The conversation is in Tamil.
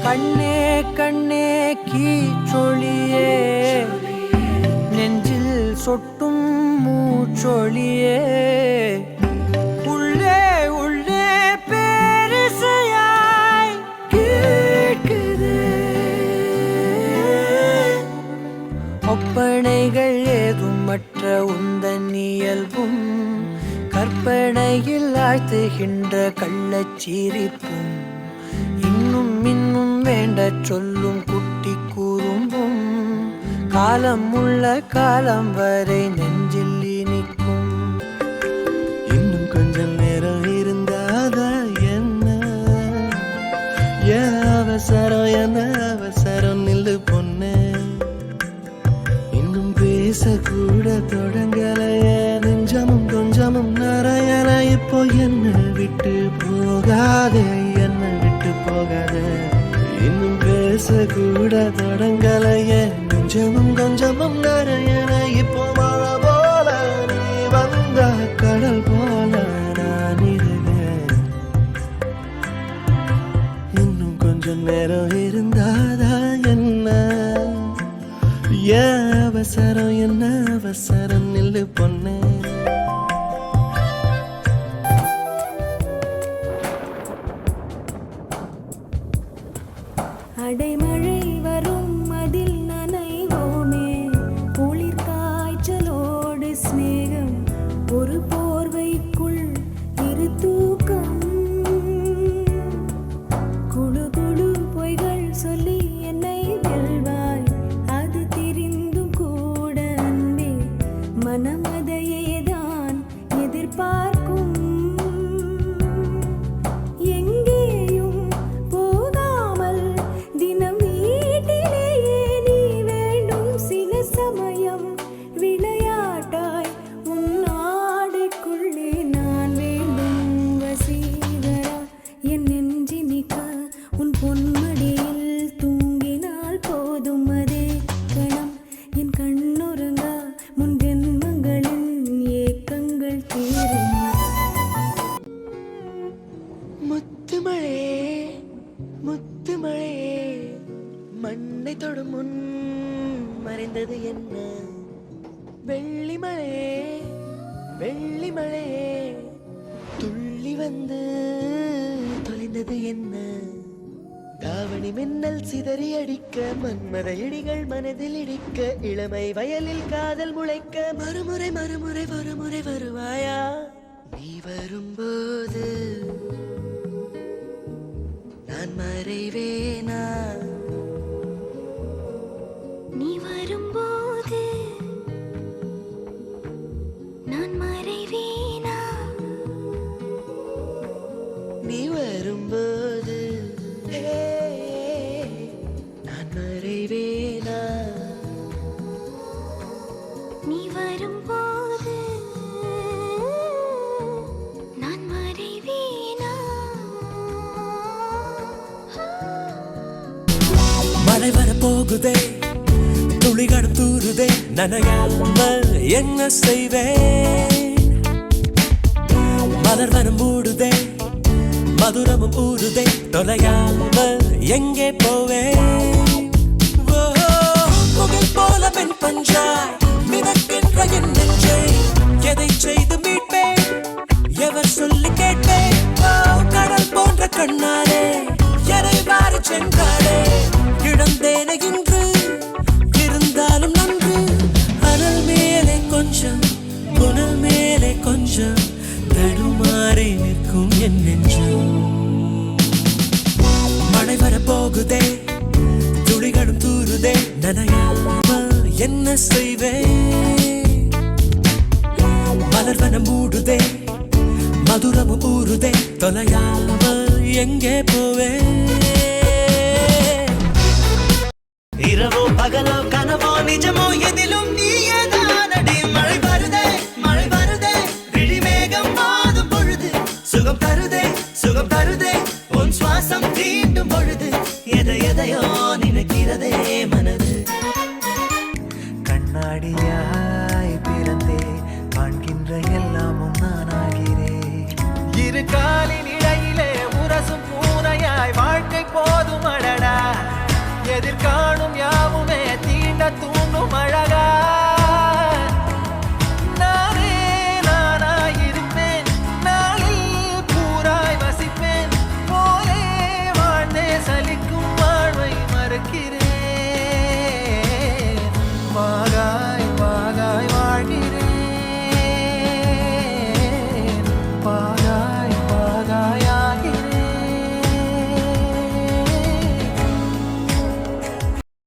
கண்ணே கண்ணே கீச்சொழியே நெஞ்சில் சொட்டும் மூச்சொழியே உள்ளே உள்ளே பேரிசையாய் கேட்குது ஒப்பனைகள் ஏதும் மற்ற உந்தன் இயல்பும் கற்பனையில் ஆழ்த்துகின்ற கள்ளச்சிரிப்பும் இன்னும் இன்னும் வேண்ட சொல்லும் குட்டி கூறும்பும் காலம் உள்ள காலம் வரை நெஞ்சில் இனிக்கும். இன்னும் கொஞ்சம் நேரம் இருந்தாதா என்ன அவசரம் நில்லு பொண்ணு இன்னும் பேசக்கூட தொடங்கலையே நெஞ்சமும் கொஞ்சமும் நிறையல இப்போ என்ன விட்டு போகாதே என்ன விட்டு போகாதே இன்னும் பேசக்கூட தொடங்கலையே நெஞ்சமும் கொஞ்சமும் நிறையல இப்போ மழை போல நீ வந்த கடல் போல நான் இருந்தேன் இன்னும் கொஞ்சம் நேரம் இருந்தாதா என்ன அவசரம் என்ன அவசரம் நில்லு பொண்ணு அடைமழை வரும் அதில் நனைவோமே குளிர் காய்ச்சலோடு சிநேகம் ஒரு போர்வைக்குள் இரு தூக்கம் குழு குழு பொய்கள் சொல்லி என்னை வெல்வாய் அது தெரிந்தும் கூட அன்பே மனம் அதையேதான் எதிர்பார்க்கும் மண்ணை தொடும் முன் மறைந்தது என்ன வெள்ளிமழையே வெள்ளிமழையே துள்ளி வந்து தொலைந்தது என்ன தாவணி மின்னல் சிதறி அடிக்க மன்மத இடிகள் மனதில் இடிக்க இளமை வயலில் காதல் முளைக்க மறுமுறை மறுமுறை ஒருமுறை வருவாயா நீ வரும்போது நான் மறைவேனா நீ வரும்போது நான் மறைவேனா நீ வரும்போது நான் மறைவேனா நீ வரும்போது நான் மறைவேனா மழை வரப்போகுதே துளிகளும் தூருதே நனையாமல் என்ன செய்வேன் மலர் வனம் மூடுதே மதுரமும் ஊறுதே தொலையாமல் எங்கே போவேன் முகில் போல பெண் பஞ்சாய் மிதக்கின்ற என் நெஞ்சை எதை செய்து மீட்பேன் எவர் சொல்லி கேட்பேன் கடல் போன்ற கண்ணாலே எதை வாரி சென்றாளே இழந்தேன இன்று இருந்தாலும் நன்று அனல் மேலே கொஞ்சம் புனல் மேலே கொஞ்சம் தடுமாறி நிற்கும் என் நெஞ்சம் மழை வரப்போகுதே துளிகளும் தூருதே நனையாமல் என்ன செய்வேன் மலர் வனம் மூடுதே மதுரமும் ஊறுதே தொலையாமல் எங்கே போவேன் இரவோ பகலோ கனவோ நிஜமோ எதிலும் நீயேதானடி மழை வருதே விழிமேகம் மாதும் பொழுது சுகம் தருதே உன் சுவாசம் தீண்டும் பொழுது எதையோ நினைக்கிறதே மனது கண்ணாடியாய் பிறந்தே காண்கின்ற எல்லாமும் நானாகிறேன் இரு காலின் இடையிலே உரசும் பூனையாய் வாழ்க்கை போதும் அடடா எதிர்காணும் யாவுமே தீண்ட தூண்டும் அழகா